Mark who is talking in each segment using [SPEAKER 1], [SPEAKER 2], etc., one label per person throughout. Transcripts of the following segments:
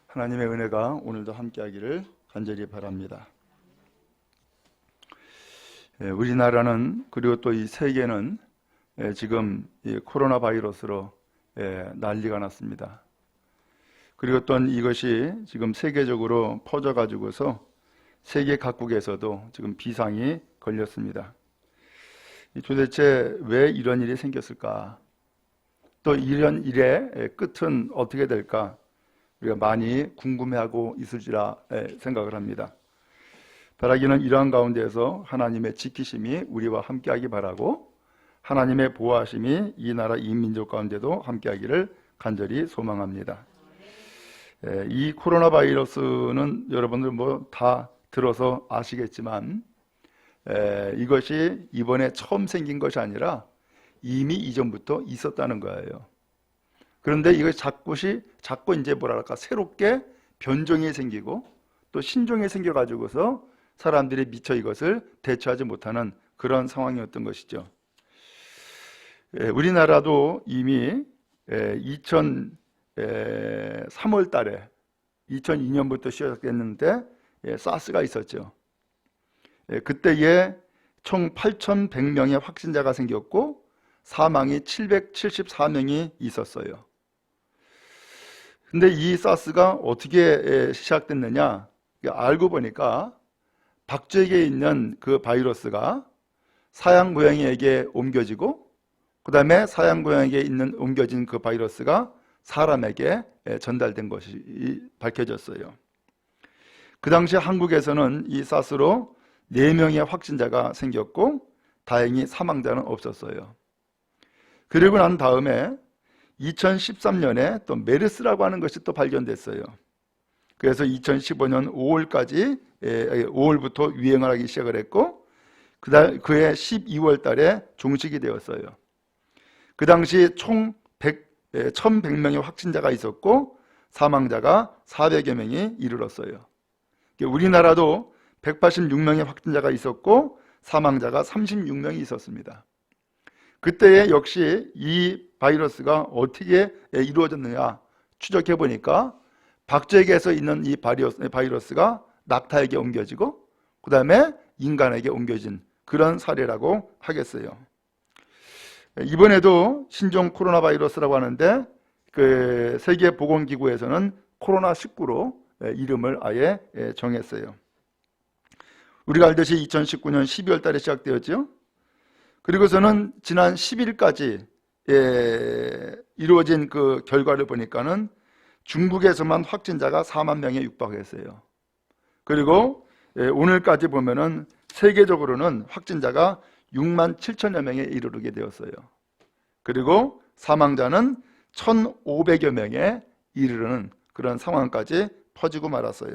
[SPEAKER 1] 하나님의 은혜가 오늘도 함께하기를 간절히 바랍니다. 우리나라는 그리고 또 이 세계는 지금 이 코로나 바이러스로 난리가 났습니다. 그리고 또 이것이 지금 세계적으로 퍼져가지고서 세계 각국에서도 지금 비상이 걸렸습니다. 도대체 왜 이런 일이 생겼을까? 또 이런 일의 끝은 어떻게 될까? 우리가 많이 궁금해하고 있을지라 생각을 합니다. 바라기는 이러한 가운데에서 하나님의 지키심이 우리와 함께하기 바라고 하나님의 보호하심이 이 나라 이 민족 가운데도 함께하기를 간절히 소망합니다. 이 코로나 바이러스는 여러분들 뭐 다 들어서 아시겠지만 이것이 이번에 처음 생긴 것이 아니라 이미 이전부터 있었다는 거예요. 그런데 이것이 자꾸 이제 뭐랄까 새롭게 변종이 생기고 또 신종이 생겨가지고서 사람들이 미처 이것을 대처하지 못하는 그런 상황이었던 것이죠. 우리나라도 이미 3월 달에 2002년부터 시작됐는데 사스가 있었죠. 그때에 총 8,100명의 확진자가 생겼고 사망이 774명이 있었어요. 근데 이 사스가 어떻게 시작됐느냐? 알고 보니까 박쥐에게 있는 그 바이러스가 사양 고양이에게 옮겨지고 그 다음에 사양 고양이에게 옮겨진 그 바이러스가 사람에게 전달된 것이 밝혀졌어요. 그 당시 한국에서는 이 사스로 4명의 확진자가 생겼고 다행히 사망자는 없었어요. 그리고 난 다음에 2013년에 또 메르스라고 하는 것이 또 발견됐어요. 그래서 2015년 5월부터 유행을 하기 시작을 했고 그해 12월 달에 종식이 되었어요. 그 당시 총 1,100명의 확진자가 있었고 사망자가 400여 명이 이르렀어요. 우리나라도 186명의 확진자가 있었고 사망자가 36명이 있었습니다. 그때에 역시 이 바이러스가 어떻게 이루어졌느냐 추적해 보니까 박쥐에게서 있는 이 바이러스가 낙타에게 옮겨지고 그 다음에 인간에게 옮겨진 그런 사례라고 하겠어요. 이번에도 신종 코로나 바이러스라고 하는데 그 세계보건기구에서는 코로나19로 이름을 아예 정했어요. 우리가 알듯이 2019년 12월 달에 시작되었죠. 그리고서는 지난 10일까지 이루어진 그 결과를 보니까는 중국에서만 확진자가 4만 명에 육박했어요. 그리고 오늘까지 보면은 세계적으로는 확진자가 6만 7천여 명에 이르게 되었어요. 그리고 사망자는 1,500여 명에 이르는 그런 상황까지 퍼지고 말았어요.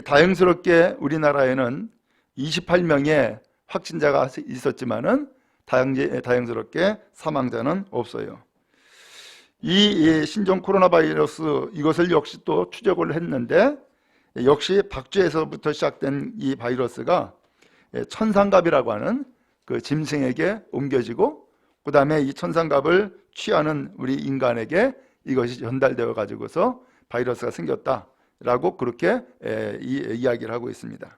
[SPEAKER 1] 다행스럽게 우리나라에는 28명의 확진자가 있었지만은 다행스럽게 사망자는 없어요. 이 신종 코로나 바이러스 이것을 역시 또 추적을 했는데 역시 박쥐에서부터 시작된 이 바이러스가 천상갑이라고 하는 그 짐승에게 옮겨지고 그 다음에 이 천상갑을 취하는 우리 인간에게 이것이 전달되어 가지고서 바이러스가 생겼다라고 그렇게 이야기를 하고 있습니다.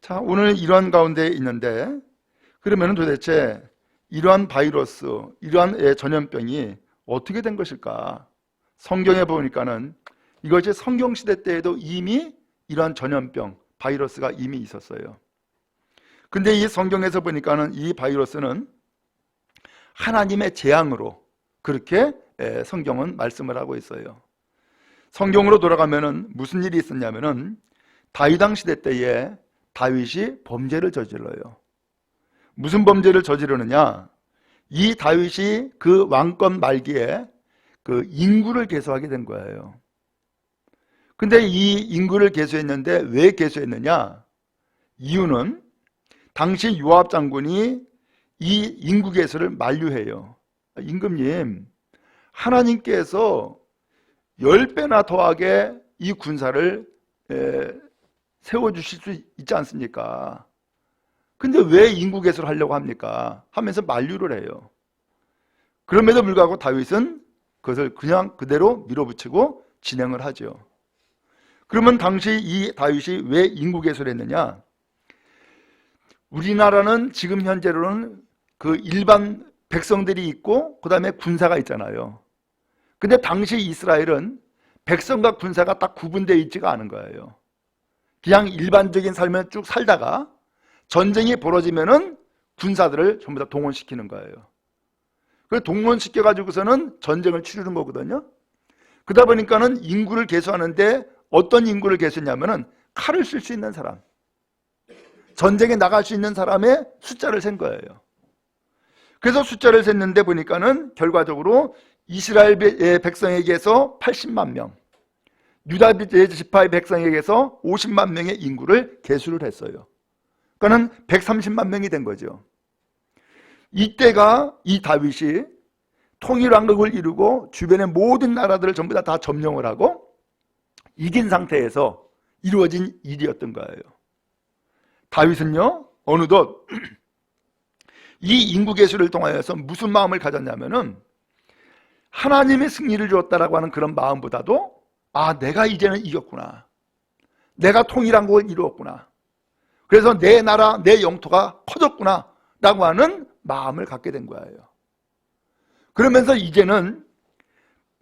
[SPEAKER 1] 자, 오늘 이러한 가운데 있는데 그러면 도대체 이러한 바이러스, 이러한 전염병이 어떻게 된 것일까? 성경에 보니까는 이것이 성경시대 때에도 이미 이러한 전염병, 바이러스가 이미 있었어요. 근데 이 성경에서 보니까는 이 바이러스는 하나님의 재앙으로 그렇게 성경은 말씀을 하고 있어요. 성경으로 돌아가면은 무슨 일이 있었냐면은 다윗 왕 시대 때에 다윗이 범죄를 저질러요. 무슨 범죄를 저지르느냐? 이 다윗이 그 왕권 말기에 그 인구를 계수하게 된 거예요. 근데 이 인구를 계수했는데 왜 계수했느냐? 이유는 당시 요압 장군이 이 인구 계수를 만류해요. 임금님, 하나님께서 10배나 더하게 이 군사를 세워주실 수 있지 않습니까? 근데 왜 인구 개수를 하려고 합니까? 하면서 만류를 해요. 그럼에도 불구하고 다윗은 그것을 그냥 그대로 밀어붙이고 진행을 하죠. 그러면 당시 이 다윗이 왜 인구 개수를 했느냐? 우리나라는 지금 현재로는 그 일반 백성들이 있고 그 다음에 군사가 있잖아요. 근데 당시 이스라엘은 백성과 군사가 딱 구분되어 있지가 않은 거예요. 그냥 일반적인 삶을 쭉 살다가 전쟁이 벌어지면은 군사들을 전부 다 동원시키는 거예요. 그래서 동원시켜가지고서는 전쟁을 치르는 거거든요. 그러다 보니까는 인구를 계수하는데 어떤 인구를 계수했냐면은 칼을 쓸 수 있는 사람, 전쟁에 나갈 수 있는 사람의 숫자를 센 거예요. 그래서 숫자를 셌는데 보니까는 결과적으로 이스라엘 백성에게서 80만 명, 유다 지파의 백성에게서 50만 명의 인구를 계수를 했어요. 그러니까는 130만 명이 된 거죠. 이때가 이 다윗이 통일왕국을 이루고 주변의 모든 나라들을 전부 다 점령을 하고 이긴 상태에서 이루어진 일이었던 거예요. 다윗은요, 어느덧 이 인구 계수를 통하여서 무슨 마음을 가졌냐면은 하나님의 승리를 주었다라고 하는 그런 마음보다도 내가 이제는 이겼구나. 내가 통일왕국을 이루었구나. 그래서 내 나라, 내 영토가 커졌구나 라고 하는 마음을 갖게 된 거예요. 그러면서 이제는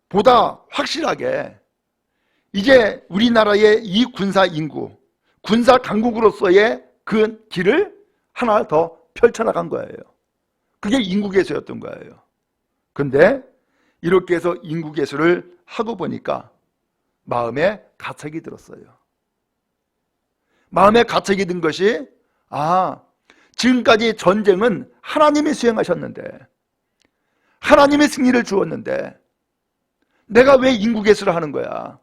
[SPEAKER 1] 보다 확실하게 이제 우리나라의 이 군사 인구, 군사 강국으로서의 그 길을 하나 더 펼쳐나간 거예요. 그게 인구 계수였던 거예요. 근데 이렇게 해서 인구 계수를 하고 보니까 마음에 가책이 들었어요. 마음에 가책이 든 것이 지금까지 전쟁은 하나님이 수행하셨는데 하나님이 승리를 주었는데 내가 왜 인구 계수를 하는 거야?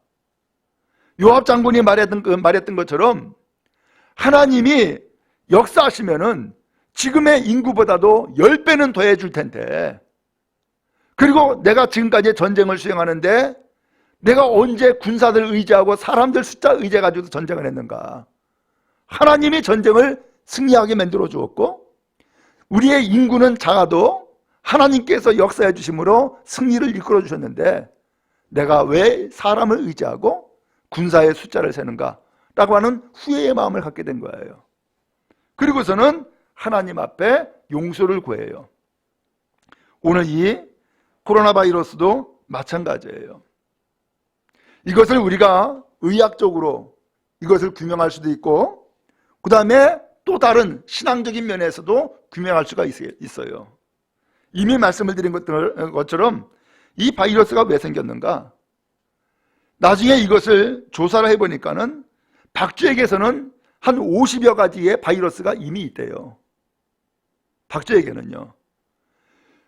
[SPEAKER 1] 요압 장군이 말했던 것처럼 하나님이 역사하시면은 지금의 인구보다도 10배는 더해 줄 텐데, 그리고 내가 지금까지 전쟁을 수행하는데 내가 언제 군사들 의지하고 사람들 숫자 의지해가지고 전쟁을 했는가? 하나님이 전쟁을 승리하게 만들어 주었고 우리의 인구는 작아도 하나님께서 역사해 주심으로 승리를 이끌어 주셨는데 내가 왜 사람을 의지하고 군사의 숫자를 세는가? 라고 하는 후회의 마음을 갖게 된 거예요. 그리고서는 하나님 앞에 용서를 구해요. 오늘 이 코로나 바이러스도 마찬가지예요. 이것을 우리가 의학적으로 이것을 규명할 수도 있고 그 다음에 또 다른 신앙적인 면에서도 규명할 수가 있어요. 이미 말씀을 드린 것처럼 이 바이러스가 왜 생겼는가? 나중에 이것을 조사를 해보니까는 박쥐에게서는 한 50여 가지의 바이러스가 이미 있대요. 박쥐에게는요.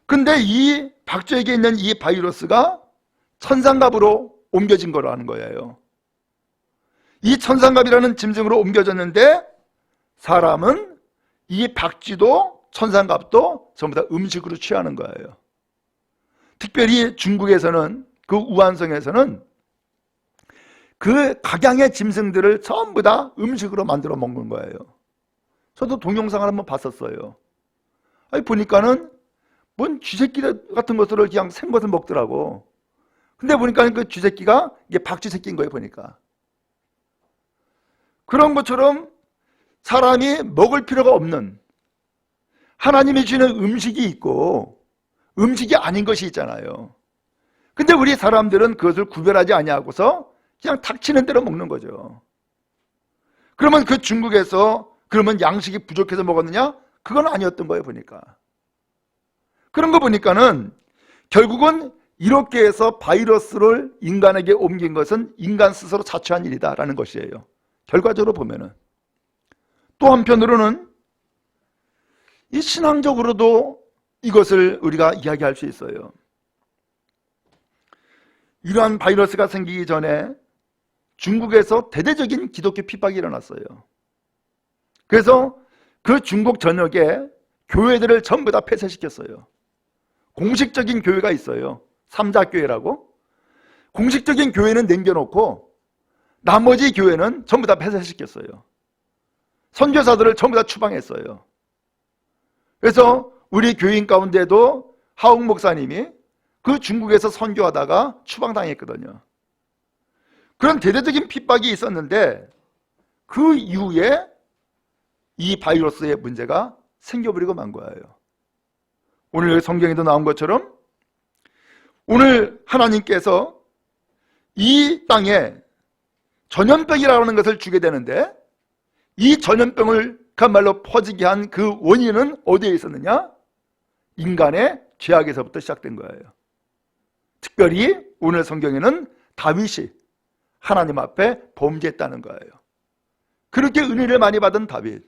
[SPEAKER 1] 근데 이 박쥐에게 있는 이 바이러스가 천상갑으로 옮겨진 거라는 거예요. 이 천상갑이라는 짐승으로 옮겨졌는데 사람은 이 박쥐도 천상갑도 전부 다 음식으로 취하는 거예요. 특별히 중국에서는 그 우한성에서는 그 각양의 짐승들을 전부 다 음식으로 만들어 먹는 거예요. 저도 동영상을 한번 봤었어요. 보니까는 뭔 쥐새끼 같은 것들을 그냥 생것을 먹더라고. 근데 보니까 그 쥐새끼가 이게 박쥐 새끼인 거예요, 보니까. 그런 것처럼 사람이 먹을 필요가 없는 하나님이 주는 음식이 있고 음식이 아닌 것이 있잖아요. 근데 우리 사람들은 그것을 구별하지 아니하고서 그냥 닥치는 대로 먹는 거죠. 그러면 그 중국에서 그러면 양식이 부족해서 먹었느냐? 그건 아니었던 거예요, 보니까. 그런 거 보니까는 결국은 이렇게 해서 바이러스를 인간에게 옮긴 것은 인간 스스로 자초한 일이다라는 것이에요. 결과적으로 보면은. 또 한편으로는 이 신앙적으로도 이것을 우리가 이야기할 수 있어요. 이러한 바이러스가 생기기 전에 중국에서 대대적인 기독교 핍박이 일어났어요. 그래서 그 중국 전역에 교회들을 전부 다 폐쇄시켰어요. 공식적인 교회가 있어요. 삼자교회라고. 공식적인 교회는 남겨놓고 나머지 교회는 전부 다 폐쇄시켰어요. 선교사들을 전부 다 추방했어요. 그래서 우리 교인 가운데도 하웅 목사님이 그 중국에서 선교하다가 추방당했거든요. 그런 대대적인 핍박이 있었는데 그 이후에 이 바이러스의 문제가 생겨버리고 만 거예요. 오늘 성경에도 나온 것처럼 오늘 하나님께서 이 땅에 전염병이라고 하는 것을 주게 되는데 이 전염병을 그야말로 퍼지게 한 그 원인은 어디에 있었느냐? 인간의 죄악에서부터 시작된 거예요. 특별히 오늘 성경에는 다윗이 하나님 앞에 범죄했다는 거예요. 그렇게 은혜를 많이 받은 다윗.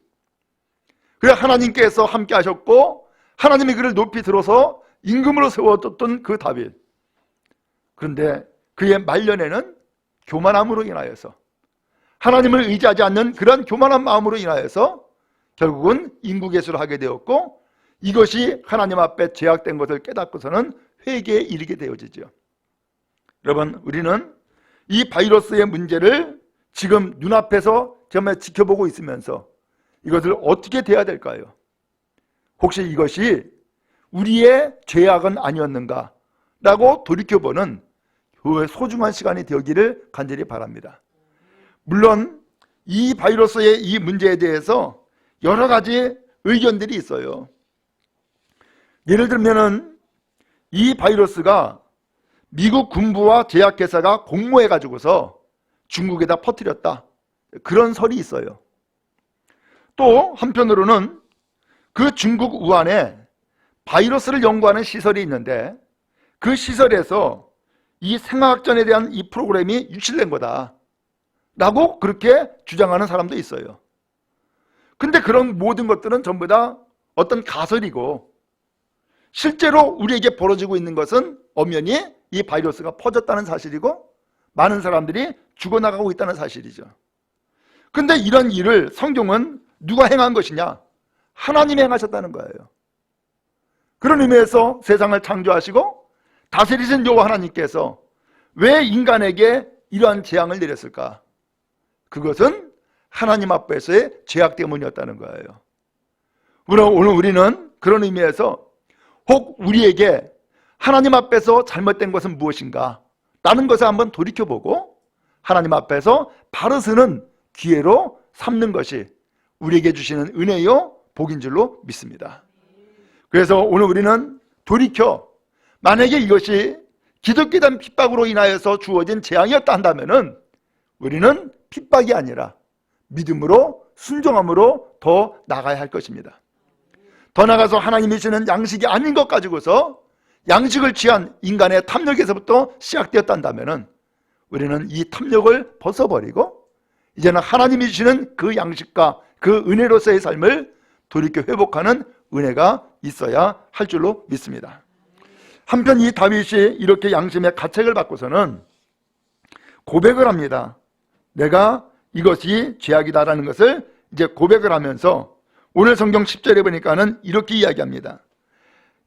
[SPEAKER 1] 그래 하나님께서 함께 하셨고 하나님이 그를 높이 들어서 임금으로 세워뒀던 그 다윗. 그런데 그의 말년에는 교만함으로 인하여서 하나님을 의지하지 않는 그런 교만한 마음으로 인하여서 결국은 인구개수를 하게 되었고 이것이 하나님 앞에 죄악된 것을 깨닫고서는 회개에 이르게 되어지죠. 여러분 우리는 이 바이러스의 문제를 지금 눈앞에서 정말 지켜보고 있으면서 이것을 어떻게 대해야 될까요? 혹시 이것이 우리의 죄악은 아니었는가? 라고 돌이켜보는 그 소중한 시간이 되기를 간절히 바랍니다. 물론 이 바이러스의 이 문제에 대해서 여러 가지 의견들이 있어요. 예를 들면은 이 바이러스가 미국 군부와 제약회사가 공모해 가지고서 중국에다 퍼뜨렸다. 그런 설이 있어요. 또 한편으로는 그 중국 우한에 바이러스를 연구하는 시설이 있는데 그 시설에서 이 생화학전에 대한 이 프로그램이 유출된 거다 라고 그렇게 주장하는 사람도 있어요. 근데 그런 모든 것들은 전부 다 어떤 가설이고 실제로 우리에게 벌어지고 있는 것은 엄연히 이 바이러스가 퍼졌다는 사실이고 많은 사람들이 죽어나가고 있다는 사실이죠. 근데 이런 일을 성경은 누가 행한 것이냐? 하나님이 행하셨다는 거예요. 그런 의미에서 세상을 창조하시고 다스리신 여호와 하나님께서 왜 인간에게 이러한 재앙을 내렸을까? 그것은 하나님 앞에서의 죄악 때문이었다는 거예요. 오늘 우리는 그런 의미에서 혹 우리에게 하나님 앞에서 잘못된 것은 무엇인가? 라는 것을 한번 돌이켜보고 하나님 앞에서 바로 서는 기회로 삼는 것이 우리에게 주시는 은혜요 복인 줄로 믿습니다. 그래서 오늘 우리는 돌이켜 만약에 이것이 기독교에 대한 핍박으로 인하여서 주어진 재앙이었다 한다면은 우리는 핍박이 아니라 믿음으로 순종함으로 더 나가야 할 것입니다. 더 나가서 하나님이 주시는 양식이 아닌 것 가지고서 양식을 취한 인간의 탐욕에서부터 시작되었단다면은 우리는 이 탐욕을 벗어버리고 이제는 하나님이 주시는 그 양식과 그 은혜로서의 삶을 돌이켜 회복하는 은혜가 있어야 할 줄로 믿습니다. 한편 이 다윗이 이렇게 양심의 가책을 받고서는 고백을 합니다. 내가 이것이 죄악이다라는 것을 이제 고백을 하면서 오늘 성경 10절에 보니까는 이렇게 이야기합니다.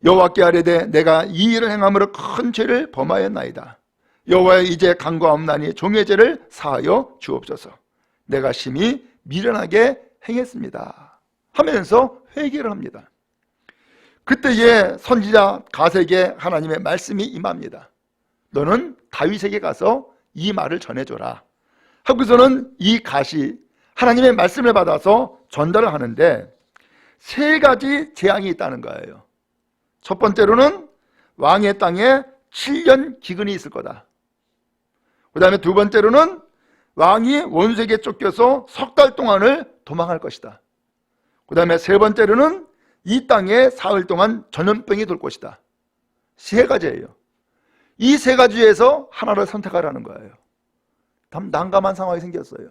[SPEAKER 1] 여호와께 아뢰되 내가 이 일을 행함으로 큰 죄를 범하였나이다. 여호와여 이제 간과없나니 종의 죄를 사하여 주옵소서. 내가 심히 미련하게 행했습니다 하면서 회개를 합니다. 그때에 선지자 갓에게 하나님의 말씀이 임합니다. 너는 다윗에게 가서 이 말을 전해줘라 하고서는 이 갓이 하나님의 말씀을 받아서 전달을 하는데 세 가지 재앙이 있다는 거예요. 첫 번째로는 왕의 땅에 7년 기근이 있을 거다. 그 다음에 두 번째로는 왕이 원수에게 쫓겨서 석 달 동안을 도망할 것이다. 그 다음에 세 번째로는 이 땅에 사흘 동안 전염병이 돌 것이다. 세 가지예요. 이 세 가지에서 하나를 선택하라는 거예요. 난감한 상황이 생겼어요.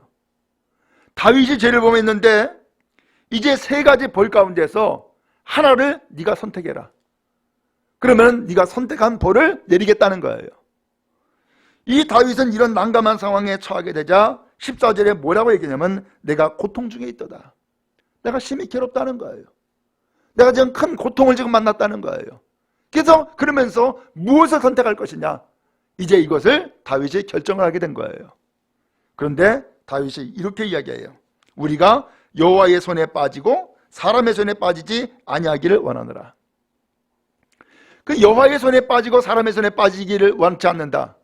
[SPEAKER 1] 다윗이 죄를 범했는데 이제 세 가지 벌 가운데서 하나를 네가 선택해라. 그러면 네가 선택한 벌을 내리겠다는 거예요. 이 다윗은 이런 난감한 상황에 처하게 되자 14절에 뭐라고 얘기하냐면 내가 고통 중에 있도다. 내가 심히 괴롭다는 거예요. 내가 지금 큰 고통을 지금 만났다는 거예요. 그래서 그러면서 무엇을 선택할 것이냐, 이제 이것을 다윗이 결정을 하게 된 거예요. 그런데 다윗이 이렇게 이야기해요. 우리가 여호와의 손에 빠지고 사람의 손에 빠지지 아니하기를 원하노라. 그 여호와의 손에 빠지고 사람의 손에 빠지기를 원치 않는다.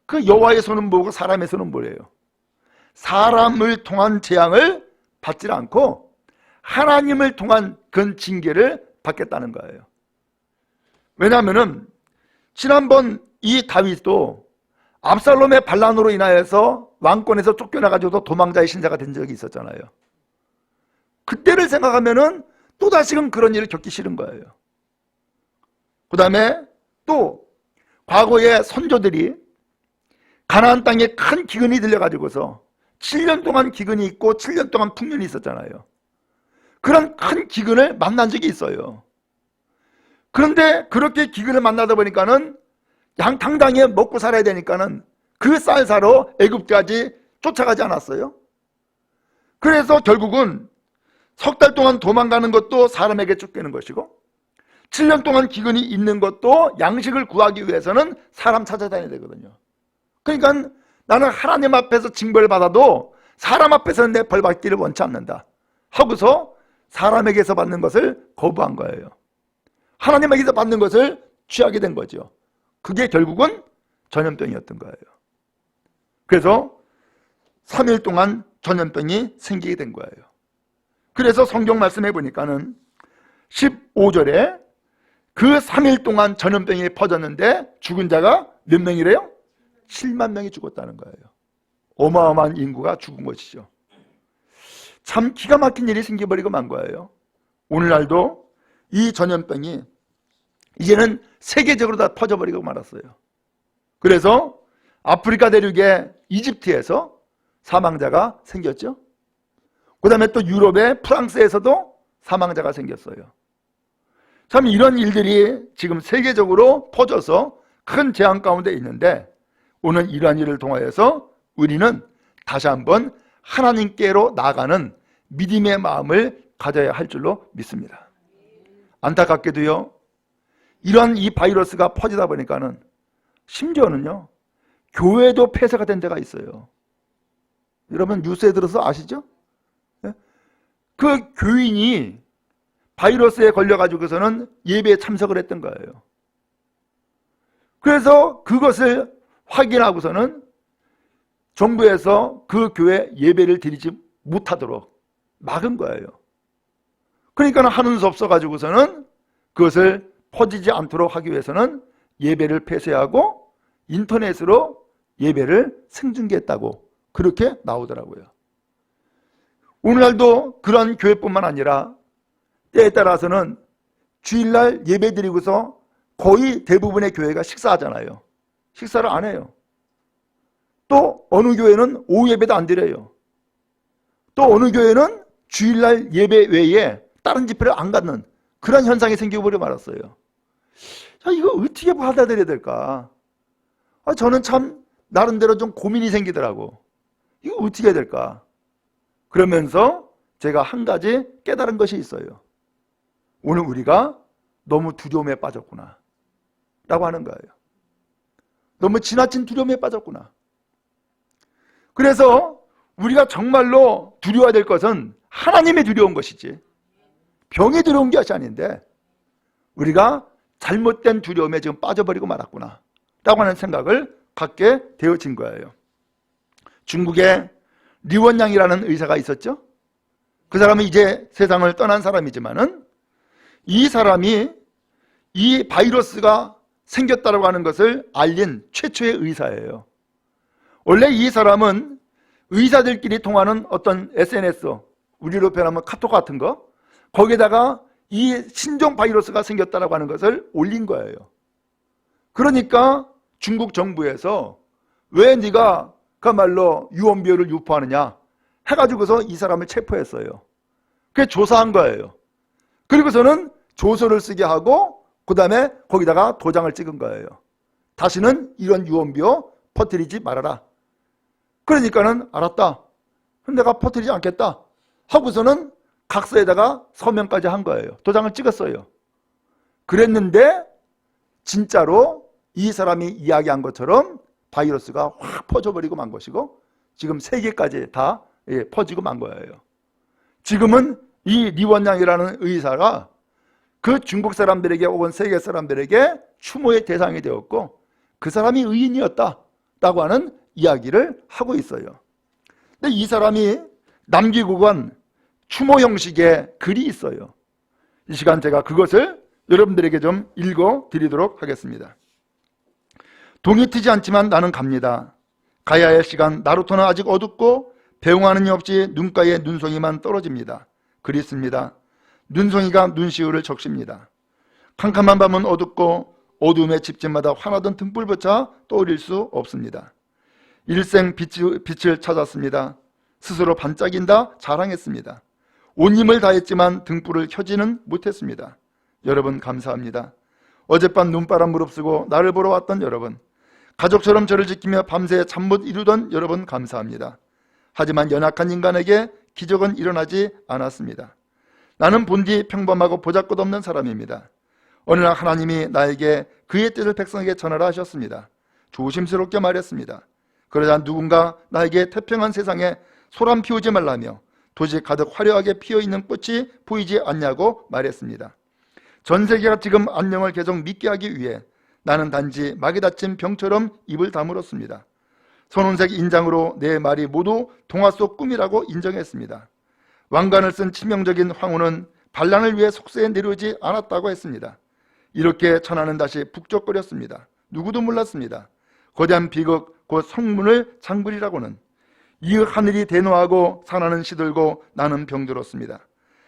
[SPEAKER 1] 그 여호와의 손은 뭐고 사람의 손은 뭐예요? 사람을 통한 재앙을 받지 않고 하나님을 통한 그 징계를 받겠다는 거예요. 왜냐하면 지난번 이 다윗도 압살롬의 반란으로 인하여서 왕권에서 쫓겨나가지고 도망자의 신세가 된 적이 있었잖아요. 그때를 생각하면은 또다시금 그런 일을 겪기 싫은 거예요. 그 다음에 또 과거의 선조들이 가나안 땅에 큰 기근이 들려가지고서 7년 동안 기근이 있고 7년 동안 풍년이 있었잖아요. 그런 큰 기근을 만난 적이 있어요. 그런데 그렇게 기근을 만나다 보니까는 당당히 먹고 살아야 되니까는 그 쌀 사러 애굽까지 쫓아가지 않았어요. 그래서 결국은 석 달 동안 도망가는 것도 사람에게 쫓기는 것이고 7년 동안 기근이 있는 것도 양식을 구하기 위해서는 사람 찾아다녀야 되거든요. 그러니까 나는 하나님 앞에서 징벌을 받아도 사람 앞에서는 내 벌 받기를 원치 않는다 하고서 사람에게서 받는 것을 거부한 거예요. 하나님에게서 받는 것을 취하게 된 거죠. 그게 결국은 전염병이었던 거예요. 그래서 3일 동안 전염병이 생기게 된 거예요. 그래서 성경 말씀해 보니까는 15절에 그 3일 동안 전염병이 퍼졌는데 죽은 자가 몇 명이래요? 7만 명이 죽었다는 거예요. 어마어마한 인구가 죽은 것이죠. 참 기가 막힌 일이 생겨버리고 만 거예요. 오늘날도 이 전염병이 이제는 세계적으로 다 퍼져버리고 말았어요. 그래서 아프리카 대륙의 이집트에서 사망자가 생겼죠. 그 다음에 또 유럽의 프랑스에서도 사망자가 생겼어요. 참 이런 일들이 지금 세계적으로 퍼져서 큰 재앙 가운데 있는데 오늘 이러한 일을 통하여서 우리는 다시 한번 하나님께로 나아가는 믿음의 마음을 가져야 할 줄로 믿습니다. 안타깝게도요, 이런 이 바이러스가 퍼지다 보니까는 심지어는요, 교회도 폐쇄가 된 데가 있어요. 여러분 뉴스에 들어서 아시죠? 그 교인이 바이러스에 걸려가지고서는 예배에 참석을 했던 거예요. 그래서 그것을 확인하고서는 정부에서 그 교회 예배를 드리지 못하도록 막은 거예요. 그러니까 하는 수 없어가지고서는 그것을 퍼지지 않도록 하기 위해서는 예배를 폐쇄하고 인터넷으로 예배를 생중계했다고 그렇게 나오더라고요. 오늘날도 그런 교회뿐만 아니라 때에 따라서는 주일날 예배 드리고서 거의 대부분의 교회가 식사하잖아요. 식사를 안 해요. 또 어느 교회는 오후 예배도 안 드려요. 또 어느 교회는 주일날 예배 외에 다른 집회를 안 갖는 그런 현상이 생겨버려 말았어요. 자, 이거 어떻게 받아들여야 될까? 저는 참 나름대로 좀 고민이 생기더라고. 이거 어떻게 해야 될까? 그러면서 제가 한 가지 깨달은 것이 있어요. 오늘 우리가 너무 두려움에 빠졌구나 라고 하는 거예요. 너무 지나친 두려움에 빠졌구나. 그래서 우리가 정말로 두려워야 될 것은 하나님의 두려운 것이지 병이 두려운 것이 아닌데 우리가 잘못된 두려움에 지금 빠져버리고 말았구나 라고 하는 생각을 갖게 되어진 거예요. 중국에 리원양이라는 의사가 있었죠. 그 사람은 이제 세상을 떠난 사람이지만은 이 사람이 이 바이러스가 생겼다고 하는 것을 알린 최초의 의사예요. 원래 이 사람은 의사들끼리 통하는 어떤 SNS, 우리로 표현하면 카톡 같은 거, 거기에다가 이 신종 바이러스가 생겼다고 하는 것을 올린 거예요. 그러니까 중국 정부에서 왜 네가 그야말로 유언비어를 유포하느냐 해가지고서 이 사람을 체포했어요. 그게 조사한 거예요. 그리고서는 조서를 쓰게 하고 그 다음에 거기다가 도장을 찍은 거예요. 다시는 이런 유언비어 퍼뜨리지 말아라. 그러니까는 알았다. 내가 퍼뜨리지 않겠다 하고서는 각서에다가 서명까지 한 거예요. 도장을 찍었어요. 그랬는데 진짜로 이 사람이 이야기한 것처럼 바이러스가 확 퍼져버리고 만 것이고 지금 세계까지 다 퍼지고 만 거예요. 지금은 이 리원양이라는 의사가 그 중국 사람들에게 혹은 세계 사람들에게 추모의 대상이 되었고 그 사람이 의인이었다라고 하는 이야기를 하고 있어요. 근데 이 사람이 남기고 간 추모 형식의 글이 있어요. 이 시간 제가 그것을 여러분들에게 좀 읽어 드리도록 하겠습니다. 동이 트지 않지만 나는 갑니다. 가야 할 시간, 나루토는 아직 어둡고 배웅하는 이 없이 눈가에 눈송이만 떨어집니다. 글이 있습니다. 눈송이가 눈시울을 적십니다. 캄캄한 밤은 어둡고 어두움의 집집마다 환하던 등불조차 떠올릴 수 없습니다. 일생 빛을 찾았습니다. 스스로 반짝인다 자랑했습니다. 온 힘을 다했지만 등불을 켜지는 못했습니다. 여러분 감사합니다. 어젯밤 눈바람 무릅쓰고 나를 보러 왔던 여러분, 가족처럼 저를 지키며 밤새 잠 못 이루던 여러분 감사합니다. 하지만 연약한 인간에게 기적은 일어나지 않았습니다. 나는 본디 평범하고 보잘것없는 사람입니다. 어느 날 하나님이 나에게 그의 뜻을 백성에게 전하라 하셨습니다. 조심스럽게 말했습니다. 그러자 누군가 나에게 태평한 세상에 소란 피우지 말라며 도시 가득 화려하게 피어있는 꽃이 보이지 않냐고 말했습니다. 전 세계가 지금 안녕을 계속 믿게 하기 위해 나는 단지 막이 닫힌 병처럼 입을 다물었습니다. 선홍색 인장으로 내 말이 모두 동화 속 꿈이라고 인정했습니다. 왕관을 쓴 치명적인 황후는 반란을 위해 속세에 내려오지 않았다고 했습니다. 이렇게 천하는 다시 북적거렸습니다. 누구도 몰랐습니다. 거대한 비극 곧 성문을 장부리라고는. 이 하늘이 대노하고 산하는 시들고 나는 병들었습니다.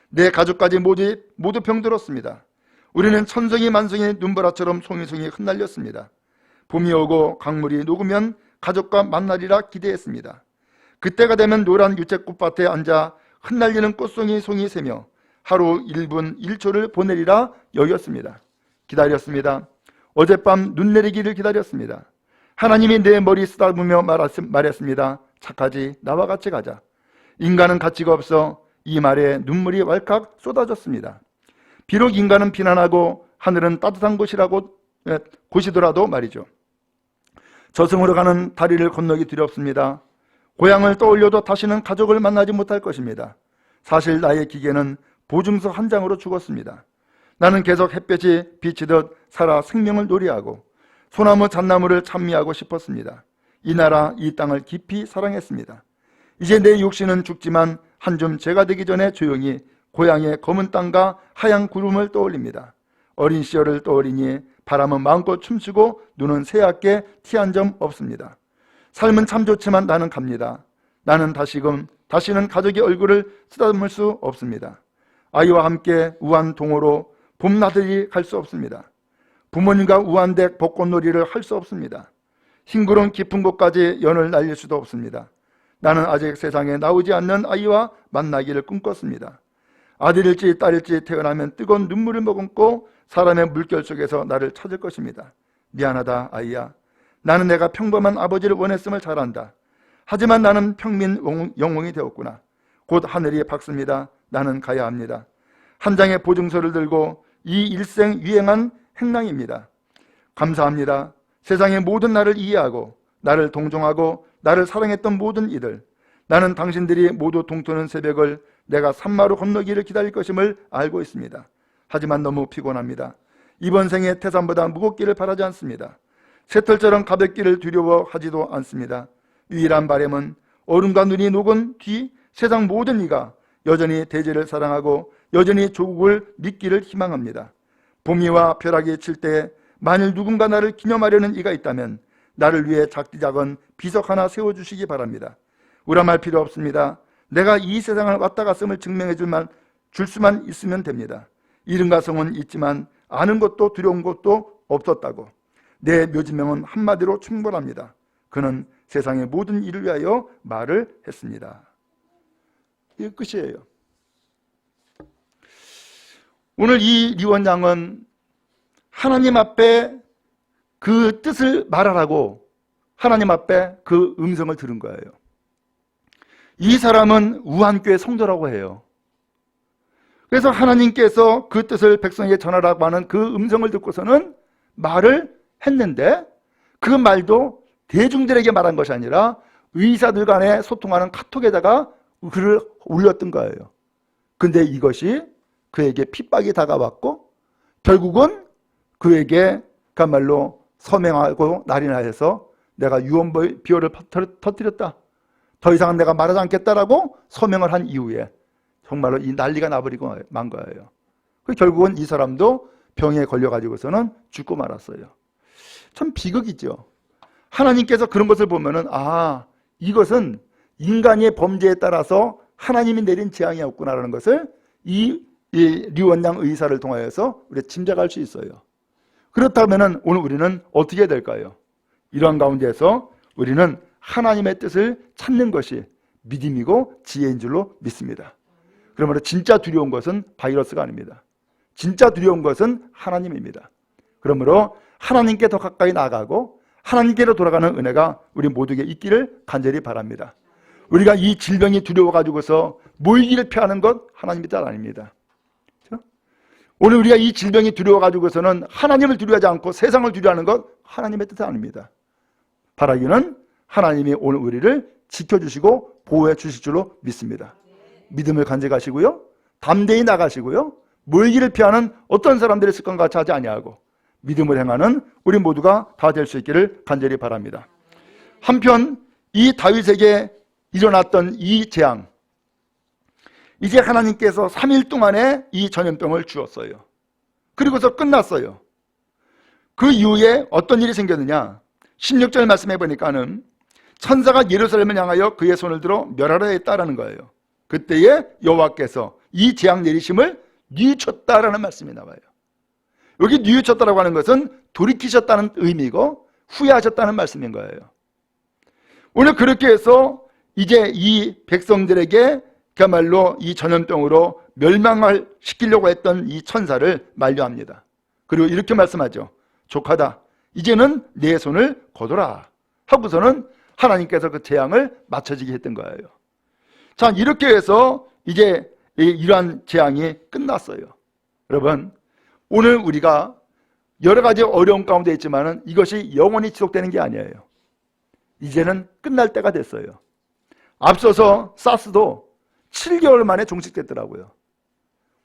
[SPEAKER 1] 내 가족까지 모두 병들었습니다. 우리는 천성이 만성이 눈보라처럼 송이송이 흩날렸습니다. 봄이 오고 강물이 녹으면 가족과 만나리라 기대했습니다. 그때가 되면 노란 유채꽃밭에 앉아 흩날리는 꽃송이 송이 세며 하루 1분 1초를 보내리라 여겼습니다. 기다렸습니다. 어젯밤 눈 내리기를 기다렸습니다. 하나님이 내 머리 쓰다보며 말했습니다. 착하지, 나와 같이 가자. 인간은 가치가 없어. 이 말에 눈물이 왈칵 쏟아졌습니다. 비록 인간은 비난하고 하늘은 따뜻한 곳이더라도 말이죠. 저승으로 가는 다리를 건너기 두렵습니다. 고향을 떠올려도 다시는 가족을 만나지 못할 것입니다. 사실 나의 기계는 보증서 한 장으로 죽었습니다. 나는 계속 햇볕이 비치듯 살아 생명을 놀이하고 소나무 잣나무를 찬미하고 싶었습니다. 이 나라 이 땅을 깊이 사랑했습니다. 이제 내 육신은 죽지만 한 줌 제가 되기 전에 조용히 고향의 검은 땅과 하얀 구름을 떠올립니다. 어린 시절을 떠올리니 바람은 마음껏 춤추고 눈은 새하얗게 티 한 점 없습니다. 삶은 참 좋지만 나는 갑니다. 나는 다시는 가족의 얼굴을 쓰다듬을 수 없습니다. 아이와 함께 우한 동호로 봄나들이 갈 수 없습니다. 부모님과 우한댁 벚꽃놀이를 할 수 없습니다. 흰구름 깊은 곳까지 연을 날릴 수도 없습니다. 나는 아직 세상에 나오지 않는 아이와 만나기를 꿈꿨습니다. 아들일지 딸일지 태어나면 뜨거운 눈물을 머금고 사람의 물결 속에서 나를 찾을 것입니다. 미안하다 아이야. 나는 내가 평범한 아버지를 원했음을 잘 안다. 하지만 나는 평민 영웅이 되었구나. 곧 하늘이 밝습니다. 나는 가야 합니다. 한 장의 보증서를 들고 이 일생 유행한 행랑입니다. 감사합니다. 세상의 모든 나를 이해하고 나를 동정하고 나를 사랑했던 모든 이들, 나는 당신들이 모두 동트는 새벽을 내가 산마루 건너기를 기다릴 것임을 알고 있습니다. 하지만 너무 피곤합니다. 이번 생에 태산보다 무겁기를 바라지 않습니다. 새털처럼 가볍기를 두려워하지도 않습니다. 유일한 바람은 얼음과 눈이 녹은 뒤 세상 모든 이가 여전히 대지를 사랑하고 여전히 조국을 믿기를 희망합니다. 봄이와 벼락이 칠 때 만일 누군가 나를 기념하려는 이가 있다면 나를 위해 작디작은 비석 하나 세워주시기 바랍니다. 우람할 필요 없습니다. 내가 이 세상을 왔다 갔음을 증명해 줄 수만 있으면 됩니다. 이름과 성은 있지만 아는 것도 두려운 것도 없었다고. 내 묘지명은 한마디로 충분합니다. 그는 세상의 모든 일을 위하여 말을 했습니다. 이게 끝이에요. 오늘 이 리원장은 하나님 앞에 그 뜻을 말하라고 하나님 앞에 그 음성을 들은 거예요. 이 사람은 우한교회 성도라고 해요. 그래서 하나님께서 그 뜻을 백성에게 전하라고 하는 그 음성을 듣고서는 말을 했는데 그 말도 대중들에게 말한 것이 아니라 의사들 간에 소통하는 카톡에다가 글을 올렸던 거예요. 근데 이것이 그에게 핍박이 다가왔고 결국은 그에게 그야말로 서명하고 날인하여서 내가 유언비어를 터뜨렸다, 더 이상은 내가 말하지 않겠다라고 서명을 한 이후에 정말로 이 난리가 나버리고 만 거예요. 결국은 이 사람도 병에 걸려가지고서는 죽고 말았어요. 참 비극이죠. 하나님께서 그런 것을 보면은 이것은 인간의 범죄에 따라서 하나님이 내린 재앙이었구나라는 것을 이 류원장 의사를 통하여서 우리가 짐작할 수 있어요. 그렇다면 오늘 우리는 어떻게 해야 될까요? 이러한 가운데에서 우리는 하나님의 뜻을 찾는 것이 믿음이고 지혜인 줄로 믿습니다. 그러므로 진짜 두려운 것은 바이러스가 아닙니다. 진짜 두려운 것은 하나님입니다. 그러므로 하나님께 더 가까이 나아가고 하나님께로 돌아가는 은혜가 우리 모두에게 있기를 간절히 바랍니다. 우리가 이 질병이 두려워가지고서 모이기를 피하는 것 하나님의 뜻 아닙니다. 그렇죠? 오늘 우리가 이 질병이 두려워가지고서는 하나님을 두려워하지 않고 세상을 두려워하는 것 하나님의 뜻 아닙니다. 바라기는 하나님이 오늘 우리를 지켜주시고 보호해 주실 줄로 믿습니다. 믿음을 간직하시고요, 담대히 나가시고요, 모이기를 피하는 어떤 사람들의 습관과 같이 하지 아니하고 믿음을 행하는 우리 모두가 다 될 수 있기를 간절히 바랍니다. 한편 이 다윗에게 일어났던 이 재앙, 이제 하나님께서 3일 동안에 이 전염병을 주었어요. 그리고서 끝났어요. 그 이후에 어떤 일이 생겼느냐, 16절 말씀해 보니까는 천사가 예루살렘을 향하여 그의 손을 들어 멸하려 했다라는 거예요. 그때에 여호와께서 이 재앙 내리심을 뉘우쳤다라는 말씀이 나와요. 여기 뉘우쳤다라고 하는 것은 돌이키셨다는 의미고 후회하셨다는 말씀인 거예요. 오늘 그렇게 해서 이제 이 백성들에게 그야말로 이 전염병으로 멸망을 시키려고 했던 이 천사를 만류합니다. 그리고 이렇게 말씀하죠. 족하다, 이제는 내 손을 거둬라 하고서는 하나님께서 그 재앙을 맞춰지게 했던 거예요. 자, 이렇게 해서 이제 이러한 재앙이 끝났어요. 여러분, 오늘 우리가 여러 가지 어려움 가운데 있지만은 이것이 영원히 지속되는 게 아니에요. 이제는 끝날 때가 됐어요. 앞서서 사스도 7개월 만에 종식됐더라고요.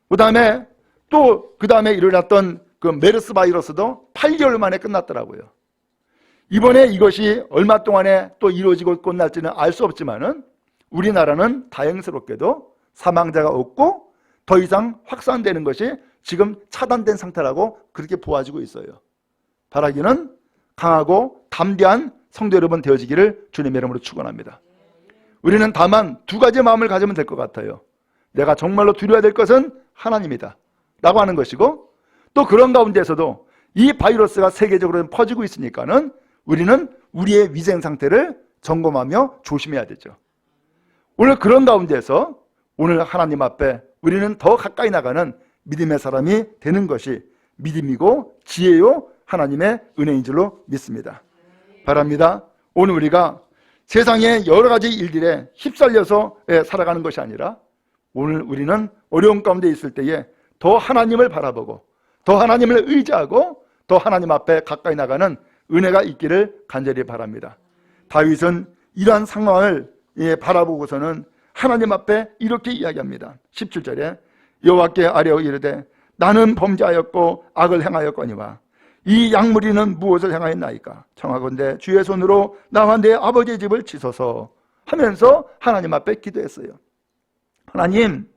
[SPEAKER 1] 그 다음에 일어났던 그 메르스 바이러스도 8개월 만에 끝났더라고요. 이번에 이것이 얼마 동안에 또 이루어지고 끝날지는 알 수 없지만은 우리나라는 다행스럽게도 사망자가 없고 더 이상 확산되는 것이 지금 차단된 상태라고 그렇게 보아지고 있어요. 바라기는 강하고 담대한 성도 여러분 되어지기를 주님의 이름으로 축원합니다. 우리는 다만 두 가지 마음을 가지면 될 것 같아요. 내가 정말로 두려워야 될 것은 하나님이다 라고 하는 것이고, 또 그런 가운데서도 이 바이러스가 세계적으로 퍼지고 있으니까는 우리는 우리의 위생 상태를 점검하며 조심해야 되죠. 오늘 그런 가운데서 오늘 하나님 앞에 우리는 더 가까이 나가는 믿음의 사람이 되는 것이 믿음이고 지혜요 하나님의 은혜인 줄로 믿습니다. 바랍니다. 오늘 우리가 세상의 여러 가지 일들에 휩쓸려서 살아가는 것이 아니라 오늘 우리는 어려운 가운데 있을 때에 더 하나님을 바라보고 더 하나님을 의지하고 더 하나님 앞에 가까이 나가는 은혜가 있기를 간절히 바랍니다. 다윗은 이러한 상황을 바라보고서는 하나님 앞에 이렇게 이야기합니다. 17절에 여호와께 아뢰어 이르되 나는 범죄하였고 악을 행하였거니와 이 양무리는 무엇을 행하였나이까? 청하건대 주의 손으로 나와 내 아버지의 집을 치소서 하면서 하나님 앞에 기도했어요. 하나님,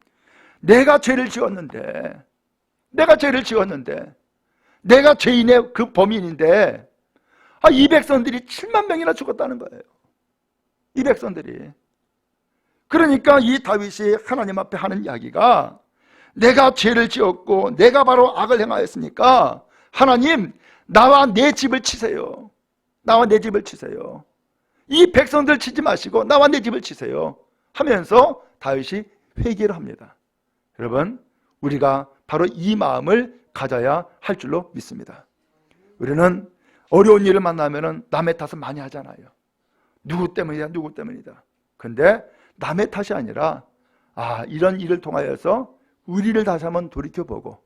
[SPEAKER 1] 내가 죄를 지었는데 내가 죄인의 그 범인인데 이 백성들이 7만 명이나 죽었다는 거예요. 이 백성들이. 그러니까 이 다윗이 하나님 앞에 하는 이야기가 내가 죄를 지었고 내가 바로 악을 행하였으니까 하나님, 나와 내 집을 치세요. 나와 내 집을 치세요. 이 백성들 치지 마시고 나와 내 집을 치세요 하면서 다윗이 회개를 합니다. 여러분, 우리가 바로 이 마음을 가져야 할 줄로 믿습니다. 우리는 어려운 일을 만나면 남의 탓을 많이 하잖아요. 누구 때문이다. 근데 남의 탓이 아니라 이런 일을 통하여서 우리를 다시 한번 돌이켜보고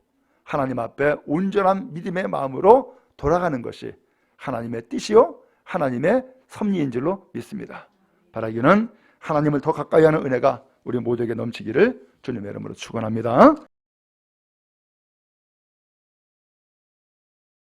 [SPEAKER 1] 하나님 앞에 온전한 믿음의 마음으로 돌아가는 것이 하나님의 뜻이요 하나님의 섭리인 줄로 믿습니다. 바라기는 하나님을 더 가까이 하는 은혜가 우리 모두에게 넘치기를 주님의 이름으로 축원합니다.